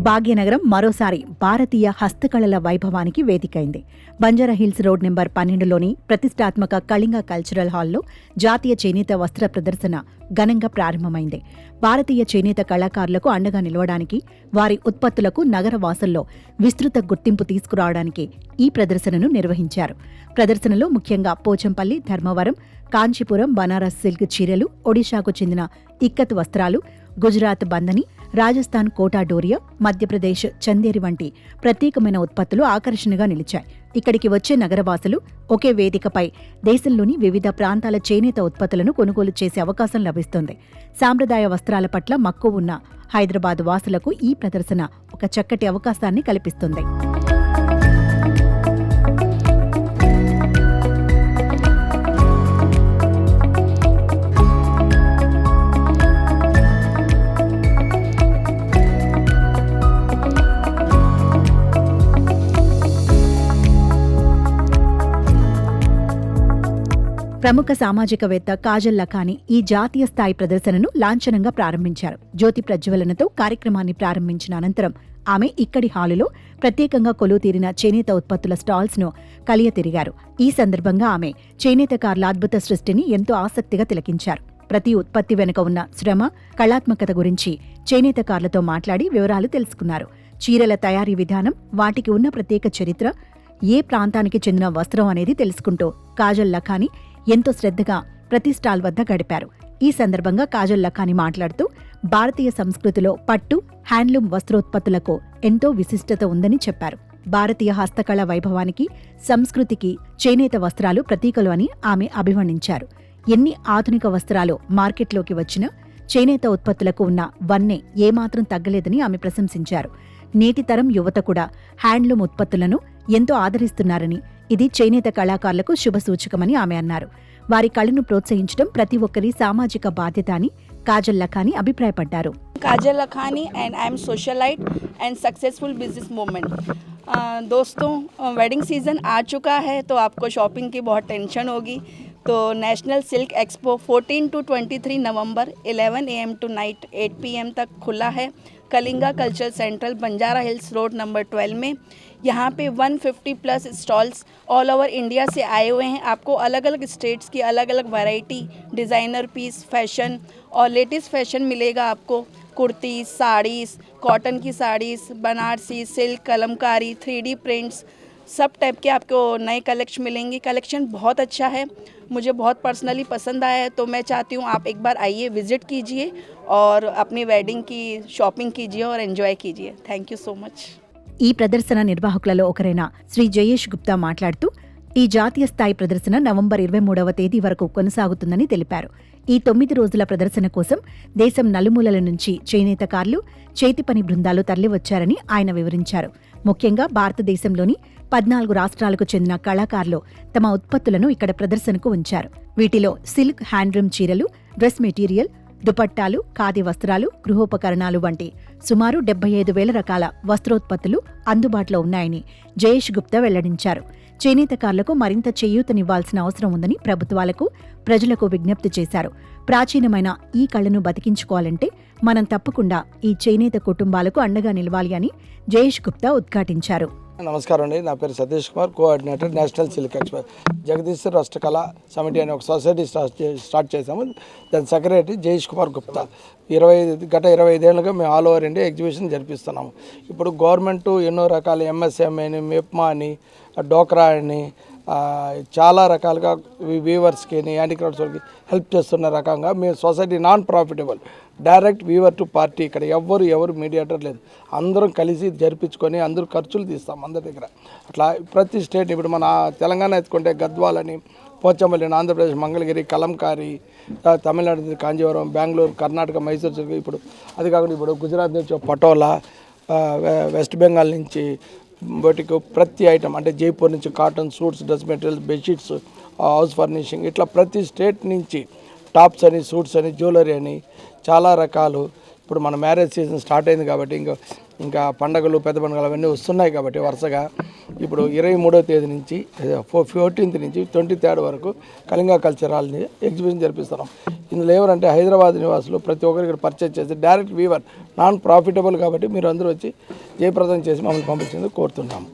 భాగ్యనగరం మరోసారి భారతీయ హస్తకళల వైభవానికి వేదికైంది. Banjara Hills road number 12లోని ప్రతిష్టాత్మక కళింగ కల్చరల్ హాల్లో జాతీయ చేనేత వస్త్ర ప్రదర్శన ఘనంగా ప్రారంభమైంది. భారతీయ చేనేత కళాకారులకు అండగా నిలవడానికి, వారి ఉత్పత్తులకు నగర వాసుల్లో విస్తృత గుర్తింపు తీసుకురావడానికి ఈ ప్రదర్శనను నిర్వహించారు. ప్రదర్శనలో ముఖ్యంగా పోచంపల్లి, ధర్మవరం, కాంచీపురం బనారస్ సిల్క్ చీరలు, ఒడిశాకు చెందిన ఇక్కత్ వస్త్రాలు, గుజరాత్ బందని, రాజస్థాన్ కోటా డోరియా, మధ్యప్రదేశ్ చందేరి వంటి ప్రత్యేకమైన ఉత్పత్తులు ఆకర్షణగా నిలిచాయి. ఇక్కడికి వచ్చే నగరవాసులు ఒకే వేదికపై దేశంలోని వివిధ ప్రాంతాల చేనేత ఉత్పత్తులను కొనుగోలు చేసే అవకాశం లభిస్తుంది. సాంప్రదాయ వస్త్రాల పట్ల మక్కువ ఉన్న హైదరాబాద్ వాసులకు ఈ ప్రదర్శన ఒక చక్కటి అవకాశాన్ని కల్పిస్తుంది. ప్రముఖ సామాజికవేత్త కాజల్ లఖానీ ఈ జాతీయ స్థాయి ప్రదర్శనను లాంఛనంగా ప్రారంభించారు. జ్యోతి ప్రజ్వలనతో కార్యక్రమాన్ని ప్రారంభించిన అనంతరం ఆమె ఇక్కడి హాలులో ప్రత్యేకంగా కొలువుతీరిన చేనేత ఉత్పత్తుల స్టాల్స్ ను కలియతిరిగారు. ఈ సందర్భంగా ఆమె చేనేతకారుల అద్భుత సృష్టిని ఎంతో ఆసక్తిగా తిలకించారు. ప్రతి ఉత్పత్తి వెనుక ఉన్న శ్రమ, కళాత్మకత గురించి చేనేతకారులతో మాట్లాడి వివరాలు తెలుసుకున్నారు. చీరల తయారీ విధానం, వాటికి ఉన్న ప్రత్యేక చరిత్ర, ఏ ప్రాంతానికి చెందిన వస్త్రం అనేది తెలుసుకుంటూ కాజల్ లఖానీ ఎంతో శ్రద్ధగా ప్రతి స్టాల్ వద్ద గడిపారు. ఈ సందర్భంగా కాజల్ లఖానీ మాట్లాడుతూ భారతీయ సంస్కృతిలో పట్టు, హ్యాండ్లూమ్ వస్త్రోత్పత్తులకు ఎంతో విశిష్టత ఉందని చెప్పారు. భారతీయ హస్తకళ వైభవానికి, సంస్కృతికి చేనేత వస్త్రాలు ప్రతీకలు అని ఆమె అభివర్ణించారు. ఎన్ని ఆధునిక వస్త్రాలు మార్కెట్లోకి వచ్చినా చేనేత ఉత్పత్తులకు ఉన్న వన్నె ఏమాత్రం తగ్గలేదని ఆమె ప్రశంసించారు. నేటి తరం యువత కూడా హ్యాండ్లూమ్ ఉత్పత్తులను ఎంతో ఆదరిస్తున్నారని, ఇది చేనేత కళాకారులకు శుభసూచకమని ఆమె అన్నారు. వారి కళను ప్రోత్సహించడం ప్రతి ఒక్కరి సామాజిక బాధ్యత అని కాజల్ లఖానీ అభిప్రాయపడ్డారు. Kajal Lakhani and I am socialite and successful business movement. दोस्तों, वेडिंग सीज़न आ चुका है तो आपको शॉपिंग की बहुत टेंशन होगी। तो national silk expo 14 to 23 November 11 AM to night 8 PM तक खुला है Kalinga cultural central Banjara hills road number 12 में। यहाँ पे 150 plus stalls all over India से आए हुए हैं। आपको अलग अलग स्टेट्स की अलग अलग वैरायटी, डिज़ाइनर पीस, फैशन और लेटेस्ट फैशन मिलेगा आपको। कुर्ती, साड़ीज़, कॉटन की saris, Banarasi, silk, Kalamkari, 3D prints, सब टाइप के आपको नए कलेक्शन मिलेंगे। कलेक्शन बहुत अच्छा है, मुझे बहुत पर्सनली पसंद आया है। तो मैं चाहती हूँ आप एक बार आइए, विज़िट कीजिए और अपनी वेडिंग की शॉपिंग कीजिए और एंजॉय कीजिए। Thank you so much. ఈ ప్రదర్శన నిర్వాహకులలో ఒకరైన శ్రీ జయేష్ గుప్తా మాట్లాడుతూ ఈ జాతీయ స్థాయి ప్రదర్శన నవంబర్ 23వ తేదీ వరకు కొనసాగుతుందని తెలిపారు. ఈ 9 రోజుల ప్రదర్శన కోసం దేశం నలుమూలల నుంచి చేనేతకారులు, చేతిపని బృందాలు తరలివచ్చారని ఆయన వివరించారు. ముఖ్యంగా భారతదేశంలోని 14 రాష్ట్రాలకు చెందిన కళాకారులు తమ ఉత్పత్తులను ఇక్కడ ప్రదర్శనకు ఉంచారు. వీటిలో సిల్క్, హ్యాండ్లూమ్ చీరలు, డ్రెస్ మెటీరియల్, దుపట్టాలు, ఖాదీ వస్త్రాలు, గృహోపకరణాలు వంటి సుమారు 75,000 రకాల వస్త్రోత్పత్తులు అందుబాటులో ఉన్నాయని జయేష్ గుప్తా వెల్లడించారు. చేనేతకారులకు మరింత చేయూతనివ్వాల్సిన అవసరం ఉందని ప్రభుత్వాలకు, ప్రజలకు విజ్ఞప్తి చేశారు. ప్రాచీనమైన ఈ కళను బతికించుకోవాలంటే మనం తప్పకుండా ఈ చేనేత కుటుంబాలకు అండగా నిలవాలి అని జయేష్ గుప్తా ఉద్ఘాటించారు. నమస్కారం అండి, నా పేరు Satish Kumar, coordinator national silk expo. Jagadishwar హస్తకళ సమితి అనే ఒక సొసైటీ స్టార్ట్ చేశాము. దాని సెక్రటరీ జయేష్ కుమార్ గుప్తా. గత 25 ఏళ్ళుగా మేము ఆల్ ఓవర్ ఇండియా ఎగ్జిబిషన్ జరిపిస్తున్నాము. ఇప్పుడు గవర్నమెంట్ ఎన్నో రకాల ఎంఎస్ఎంఈ అని, మెప్మా అని, డోక్రా అని చాలా రకాలుగా వీవర్స్కి, హ్యాండిక్రాఫ్ట్స్ వాళ్ళకి హెల్ప్ చేస్తున్న రకంగా మేము society non profitable, direct weaver to party. ఇక్కడ ఎవరు మీడియేటర్ లేదు, అందరం కలిసి జరిపించుకొని అందరూ ఖర్చులు తీస్తాం అందరి దగ్గర. అట్లా ప్రతి స్టేట్, ఇప్పుడు మన తెలంగాణ ఎత్తుకుంటే గద్వాలని, పోచంపల్లి, ఆంధ్రప్రదేశ్ మంగళగిరి, కలంకారీ, తమిళనాడు కాంజీవరం, బెంగళూరు, కర్ణాటక మైసూర్, ఇప్పుడు అది కాకుండా ఇప్పుడు గుజరాత్ నుంచి పటోలా, వెస్ట్ బెంగాల్ నుంచి బయటకు ప్రతి ఐటమ్, అంటే జైపూర్ నుంచి cotton, suits, dress materials, bedsheets, house furnishing, ఇట్లా ప్రతి స్టేట్ నుంచి టాప్స్ అని, సూట్స్ అని, జ్యువెలరీ అని చాలా రకాలు. ఇప్పుడు మన మ్యారేజ్ సీజన్ స్టార్ట్ అయింది కాబట్టి ఇంకా పండగలు, పెద్ద పండుగలు అవన్నీ వస్తున్నాయి కాబట్టి వరుసగా ఇప్పుడు 23వ తేదీ నుంచి 14th నుంచి 23rd వరకు కళింగా కల్చరల్ ఎగ్జిబిషన్ జరిపిస్తున్నాం. ఇందులో ఎవరంటే హైదరాబాద్ నివాసులు ప్రతి ఒక్కరు ఇక్కడ పర్చేజ్ చేసి డైరెక్ట్ వీవర్ నాన్ ప్రాఫిటబుల్ కాబట్టి మీరు అందరూ వచ్చి జయప్రదం చేసి మమ్మల్ని పంపించేందుకు కోరుతున్నాము.